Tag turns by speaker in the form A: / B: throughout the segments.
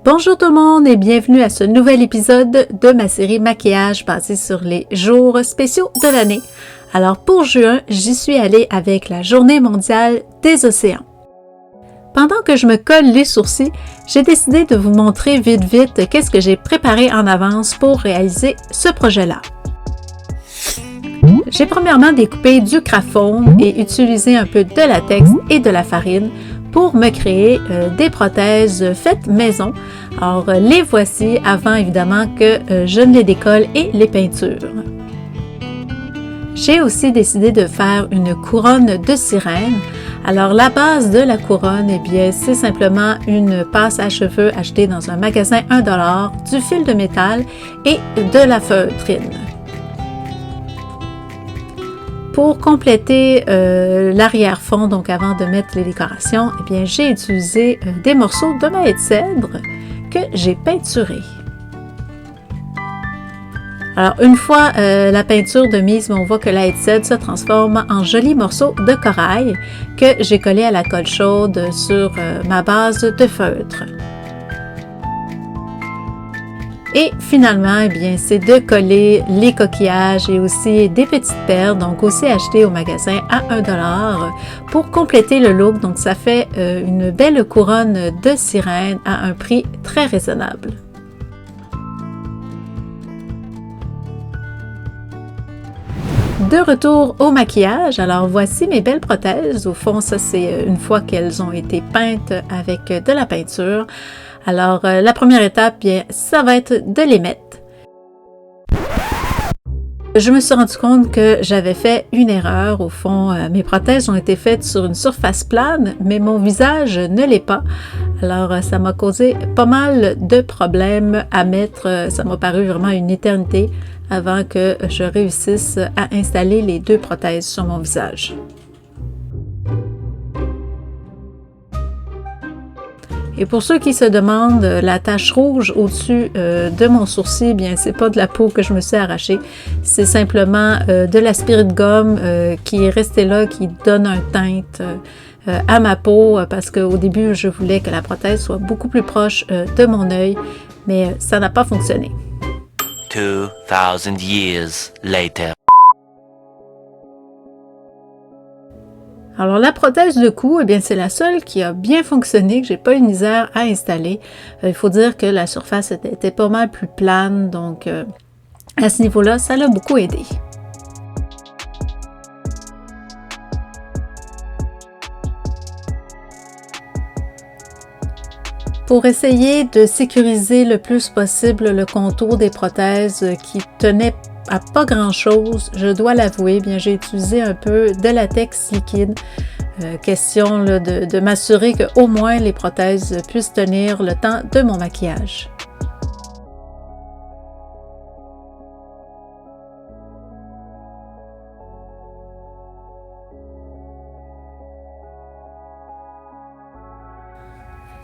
A: Bonjour tout le monde et bienvenue à ce nouvel épisode de ma série maquillage basée sur les jours spéciaux de l'année. Alors pour juin, j'y suis allée avec la Journée mondiale des océans. Pendant que je me colle les sourcils, j'ai décidé de vous montrer vite qu'est-ce que j'ai préparé en avance pour réaliser ce projet-là. J'ai premièrement découpé du craft-foam et utilisé un peu de latex et de la farine pour me créer des prothèses faites maison. Alors, les voici avant évidemment que je ne les décolle et les peinture. J'ai aussi décidé de faire une couronne de sirène. Alors, la base de la couronne, eh bien, c'est simplement une passe à cheveux achetée dans un magasin $1, du fil de métal et de la feutrine. Pour compléter l'arrière-fond, donc avant de mettre les décorations, eh bien, j'ai utilisé des morceaux de maillet de cèdre que j'ai peinturés. Alors, une fois la peinture de mise, on voit que la maillet de cèdre se transforme en jolis morceaux de corail que j'ai collé à la colle chaude sur ma base de feutre. Et finalement, eh bien, c'est de coller les coquillages et aussi des petites perles, donc aussi achetées au magasin à $1 pour compléter le look. Donc, ça fait une belle couronne de sirène à un prix très raisonnable. De retour au maquillage, alors voici mes belles prothèses. Au fond, ça c'est une fois qu'elles ont été peintes avec de la peinture. Alors, la première étape, bien, ça va être de les mettre. Je me suis rendu compte que j'avais fait une erreur. Au fond, mes prothèses ont été faites sur une surface plane, mais mon visage ne l'est pas. Alors, ça m'a causé pas mal de problèmes à mettre. Ça m'a paru vraiment une éternité avant que je réussisse à installer les deux prothèses sur mon visage. Et pour ceux qui se demandent, la tache rouge au-dessus de mon sourcil, eh bien, c'est pas de la peau que je me suis arrachée, c'est simplement de la spirit gomme qui est restée là, qui donne un teinte à ma peau, parce qu'au début, je voulais que la prothèse soit beaucoup plus proche de mon œil, mais ça n'a pas fonctionné.
B: 2000 years later.
A: Alors, la prothèse de cou, eh bien, c'est la seule qui a bien fonctionné, que j'ai pas eu de misère à installer. Il faut dire que la surface était pas mal plus plane, donc à ce niveau-là, ça l'a beaucoup aidé. Pour essayer de sécuriser le plus possible le contour des prothèses qui tenaient à pas grand-chose, je dois l'avouer, bien j'ai utilisé un peu de latex liquide. Question là, de m'assurer qu'au moins les prothèses puissent tenir le temps de mon maquillage.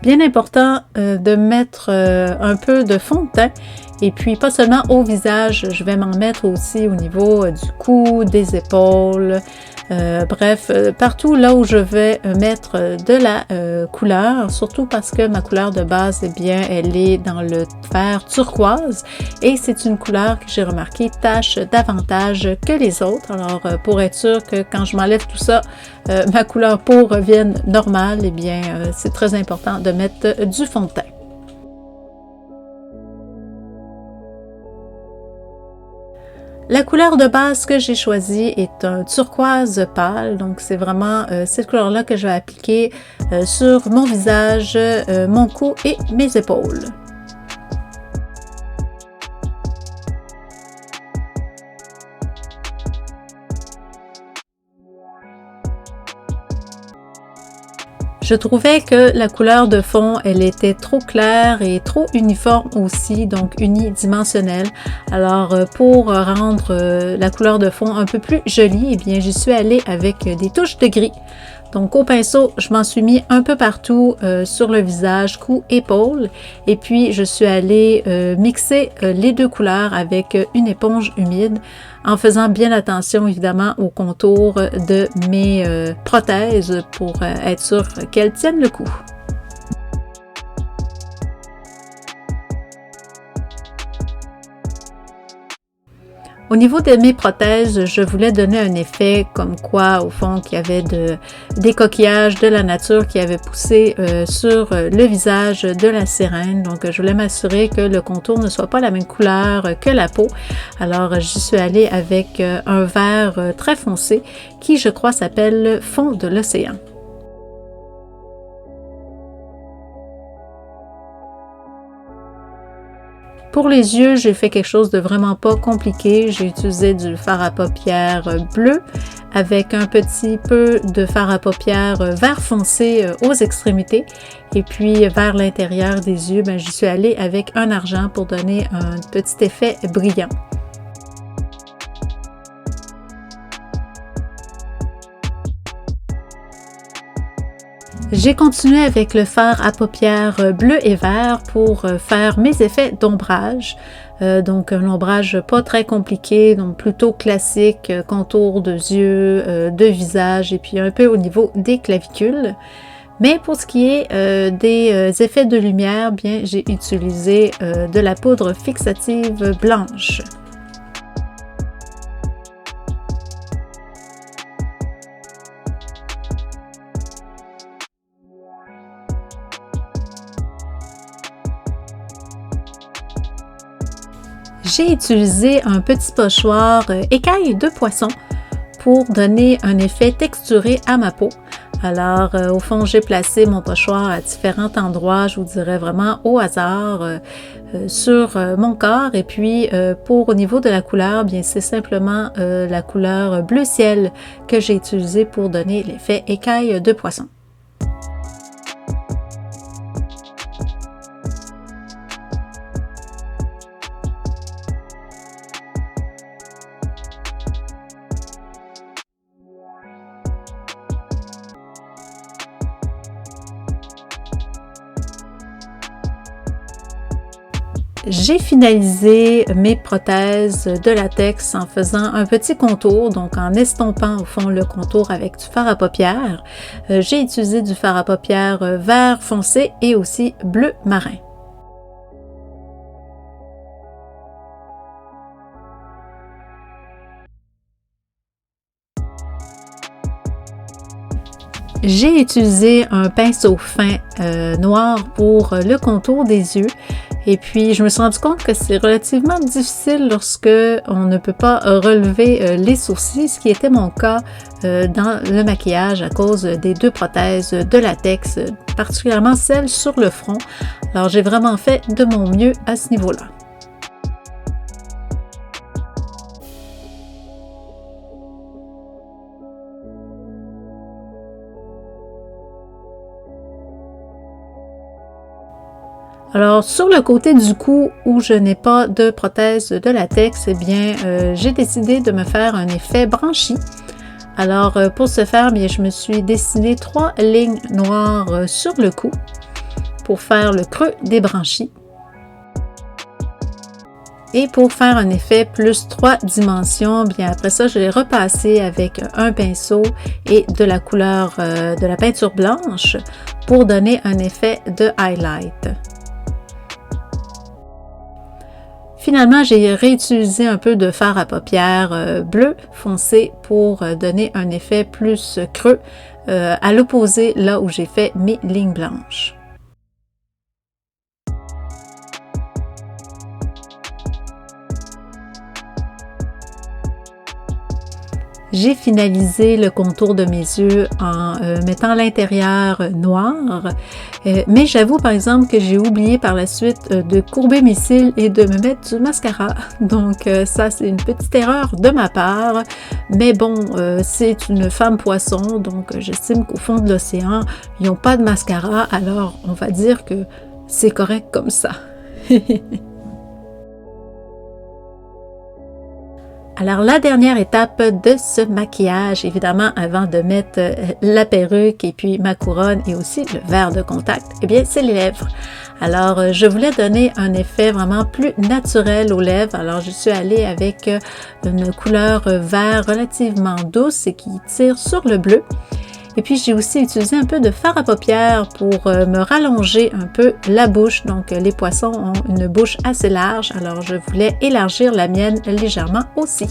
A: Bien important de mettre un peu de fond de teint et puis pas seulement au visage, je vais m'en mettre aussi au niveau du cou, des épaules, bref, partout là où je vais mettre de la couleur, surtout parce que ma couleur de base, eh bien, elle est dans le vert turquoise et c'est une couleur que j'ai remarqué tache davantage que les autres. Alors, pour être sûr que quand je m'enlève tout ça, ma couleur peau revienne normale, eh bien, c'est très important de mettre du fond de teint. La couleur de base que j'ai choisie est un turquoise pâle, donc c'est vraiment cette couleur-là que je vais appliquer sur mon visage, mon cou et mes épaules. Je trouvais que la couleur de fond, elle était trop claire et trop uniforme aussi, donc unidimensionnelle. Alors, pour rendre la couleur de fond un peu plus jolie, eh bien, j'y suis allée avec des touches de gris. Donc, au pinceau, je m'en suis mis un peu partout sur le visage, cou, épaule. Et puis, je suis allée mixer les deux couleurs avec une éponge humide en faisant bien attention, évidemment, au contour de mes prothèses pour être sûr qu'elles tiennent le coup. Au niveau de mes prothèses, je voulais donner un effet comme quoi, au fond, qu'il y avait des coquillages de la nature qui avaient poussé sur le visage de la sirène. Donc, je voulais m'assurer que le contour ne soit pas la même couleur que la peau. Alors, j'y suis allée avec un vert très foncé qui, je crois, s'appelle Fond de l'océan. Pour les yeux, j'ai fait quelque chose de vraiment pas compliqué. J'ai utilisé du fard à paupières bleu avec un petit peu de fard à paupières vert foncé aux extrémités. Et puis vers l'intérieur des yeux, j'y suis allée avec un argent pour donner un petit effet brillant. J'ai continué avec le fard à paupières bleu et vert pour faire mes effets d'ombrage. Donc un ombrage pas très compliqué, donc plutôt classique, contour de yeux, de visage et puis un peu au niveau des clavicules. Mais pour ce qui est des effets de lumière, bien j'ai utilisé de la poudre fixative blanche. J'ai utilisé un petit pochoir écaille de poisson pour donner un effet texturé à ma peau. Alors, au fond, j'ai placé mon pochoir à différents endroits, je vous dirais vraiment au hasard, sur mon corps. Et puis, pour au niveau de la couleur, bien c'est simplement la couleur bleu ciel que j'ai utilisée pour donner l'effet écaille de poisson. J'ai finalisé mes prothèses de latex en faisant un petit contour, donc en estompant au fond le contour avec du fard à paupières. J'ai utilisé du fard à paupières vert foncé et aussi bleu marin. J'ai utilisé un pinceau fin noir pour le contour des yeux. Et puis, je me suis rendu compte que c'est relativement difficile lorsque on ne peut pas relever les sourcils, ce qui était mon cas dans le maquillage à cause des deux prothèses de latex, particulièrement celle sur le front. Alors, j'ai vraiment fait de mon mieux à ce niveau-là. Alors, sur le côté du cou où je n'ai pas de prothèse de latex, eh bien, j'ai décidé de me faire un effet branchi. Alors, pour ce faire, bien, je me suis dessiné 3 lignes noires sur le cou pour faire le creux des branchies. Et pour faire un effet plus 3 dimensions, bien après ça, je l'ai repassé avec un pinceau et de la couleur de la peinture blanche pour donner un effet de highlight. Finalement, j'ai réutilisé un peu de fard à paupières bleu foncé pour donner un effet plus creux à l'opposé là où j'ai fait mes lignes blanches. j'ai finalisé le contour de mes yeux en mettant l'intérieur noir. Mais j'avoue par exemple que j'ai oublié par la suite de courber mes cils et de me mettre du mascara. Donc ça c'est une petite erreur de ma part. Mais bon, c'est une femme poisson, donc j'estime qu'au fond de l'océan, ils n'ont pas de mascara. Alors on va dire que c'est correct comme ça. Alors, la dernière étape de ce maquillage, évidemment, avant de mettre la perruque et puis ma couronne et aussi le verre de contact, eh bien, c'est les lèvres. Alors, je voulais donner un effet vraiment plus naturel aux lèvres. Alors, je suis allée avec une couleur vert relativement douce et qui tire sur le bleu. Et puis, j'ai aussi utilisé un peu de fard à paupières pour me rallonger un peu la bouche. Donc, les poissons ont une bouche assez large, alors je voulais élargir la mienne légèrement aussi.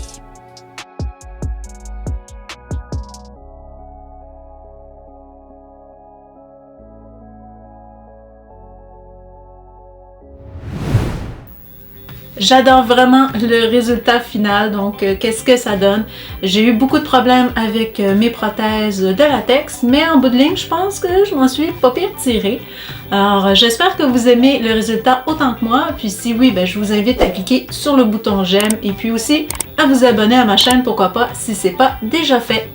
A: J'adore vraiment le résultat final, donc qu'est-ce que ça donne. J'ai eu beaucoup de problèmes avec mes prothèses de latex, mais en bout de ligne, je pense que je m'en suis pas pire tirée. Alors, j'espère que vous aimez le résultat autant que moi, puis si oui, je vous invite à cliquer sur le bouton j'aime et puis aussi à vous abonner à ma chaîne, pourquoi pas, si c'est pas déjà fait.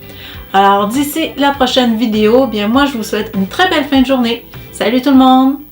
A: Alors, d'ici la prochaine vidéo, bien moi, je vous souhaite une très belle fin de journée. Salut tout le monde!